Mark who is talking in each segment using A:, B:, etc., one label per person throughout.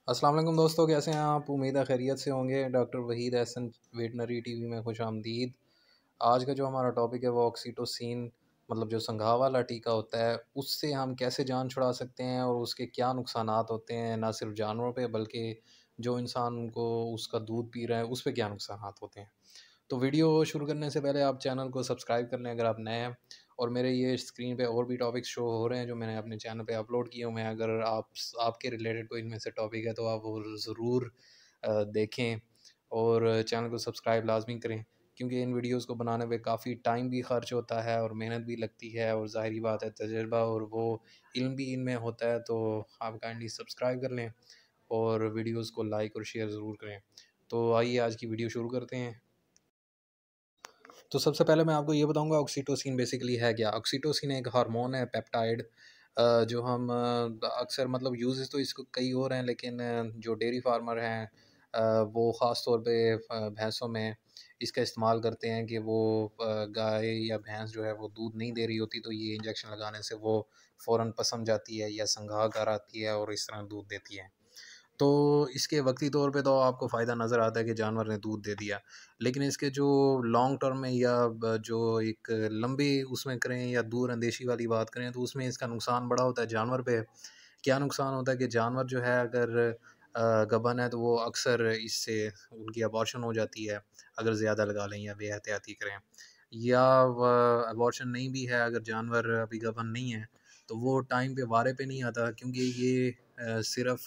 A: अस्सलाम वालेकुम दोस्तों, कैसे हैं आप? उम्मीद है खैरियत से होंगे। Doctor Waheed Ahsan veterinary TV में खुशामदीद। आज का जो हमारा टॉपिक है वो ऑक्सीटोसिन मतलब जो संघाव वाला टीका होता है उससे हम कैसे जान छुड़ा सकते हैं और उसके क्या नुकसानात होते हैं, ना सिर्फ जानवरों पे बल्कि जो इंसान को उसका दूध पी रहा है उस पे क्या नुकसानात होते हैं। तो वीडियो शुरू करने से पहले आप चैनल को सब्सक्राइब कर लें अगर आप नए हैं। और मेरे ये स्क्रीन पे और भी टॉपिक्स शो हो रहे हैं जो मैंने अपने चैनल पे अपलोड किए हुए हैं। अगर आपके रिलेटेड कोई इनमें से टॉपिक है तो आप वो ज़रूर देखें और चैनल को सब्सक्राइब लाजमी करें, क्योंकि इन वीडियोस को बनाने पे काफ़ी टाइम भी खर्च होता है और मेहनत भी लगती है, और ज़ाहिरी बात है तजर्बा और वो इल्म भी इनमें होता है। तो आप काइंडली सब्सक्राइब कर लें और वीडियोस को लाइक और शेयर ज़रूर करें। तो आइए आज की वीडियो शुरू करते हैं। तो सबसे पहले मैं आपको ये बताऊंगा ऑक्सीटोसिन बेसिकली है क्या। ऑक्सीटोसिन एक हार्मोन है, पेप्टाइड, जो हम अक्सर मतलब यूज़ तो इसको कई और हैं, लेकिन जो डेयरी फार्मर हैं वो ख़ास तौर पे भैंसों में इसका इस्तेमाल करते हैं कि वो गाय या भैंस जो है वो दूध नहीं दे रही होती तो ये इंजेक्शन लगाने से वो फ़ौरन पसम जाती है या संघा कर आती है और इस तरह दूध देती है। तो इसके वक्ती तौर पे तो आपको फ़ायदा नज़र आता है कि जानवर ने दूध दे दिया, लेकिन इसके जो लॉन्ग टर्म में या जो एक लंबी उसमें करें या दूर अंदेशी वाली बात करें तो उसमें इसका नुकसान बड़ा होता है जानवर पे। क्या नुकसान होता है कि जानवर जो है अगर गबन है तो वो अक्सर इससे उनकी अबॉर्शन हो जाती है अगर ज़्यादा लगा लें या बेहतियाती करें, या अबॉर्शन नहीं भी है अगर जानवर अभी गबन नहीं है तो वो टाइम पे वारे पे नहीं आता, क्योंकि ये सिर्फ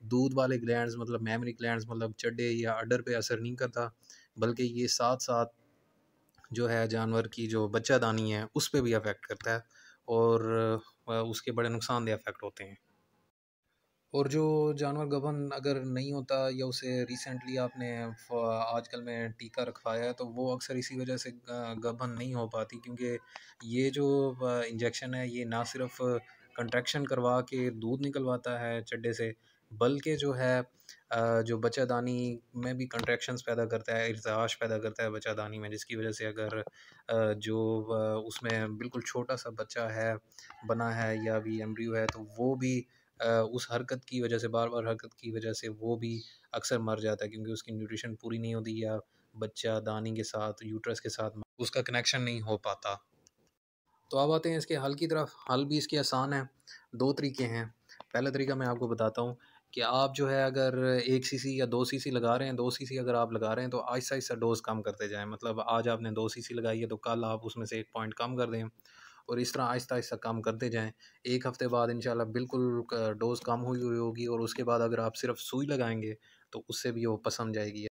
A: दूध वाले ग्लैंड्स मतलब मेमरी ग्लैंड्स मतलब चड्डे या अडर पे असर नहीं करता, बल्कि ये साथ साथ जो है जानवर की जो बच्चादानी है उस पे भी अफेक्ट करता है और उसके बड़े नुकसानदेह इफेक्ट होते हैं। और जो जानवर गबन अगर नहीं होता या उसे रिसेंटली आपने आजकल में टीका रखवाया है तो वो अक्सर इसी वजह से गबन नहीं हो पाती, क्योंकि ये जो इंजेक्शन है ये ना सिर्फ कंट्रैक्शन करवा के दूध निकलवाता है चड्डे से, बल्कि जो है जो बच्चादानी में भी कंट्रैक्शंस पैदा करता है, इर्तिआश पैदा करता है बच्चादानी में, जिसकी वजह से अगर जो उसमें बिल्कुल छोटा सा बच्चा है बना है या अभी एम्ब्रियो है तो वो भी उस हरकत की वजह से बार-बार हरकत की वजह से वो भी अक्सर मर जाता है, क्योंकि उसकी न्यूट्रिशन पूरी नहीं होती या बच्चा दानी के साथ यूट्रस के साथ उसका कनेक्शन नहीं हो पाता। तो अब आते हैं इसके हल की तरफ। हल भी इसके आसान है, 2 तरीके हैं। पहला तरीका मैं आपको बताता हूँ कि आप जो है अगर 1 सीसी या 2 सीसी लगा रहे हैं, 2 सीसी अगर आप लगा रहे हैं तो आहिस्ता-आहिस्ता डोज़ कम करते जाएँ। मतलब आज आपने 2 सीसी लगाई है तो कल आप उसमें से 1 पॉइंट कम कर दें और इस तरह आहिस्ता-आहिस्ता कम करते जाएँ। 1 हफ़्ते बाद इंशाल्लाह बिल्कुल क डोज़ कम हुई हुई होगी और उसके बाद अगर आप सिर्फ़ सुई लगाएँगे तो उससे भी वो पसम जाएगी।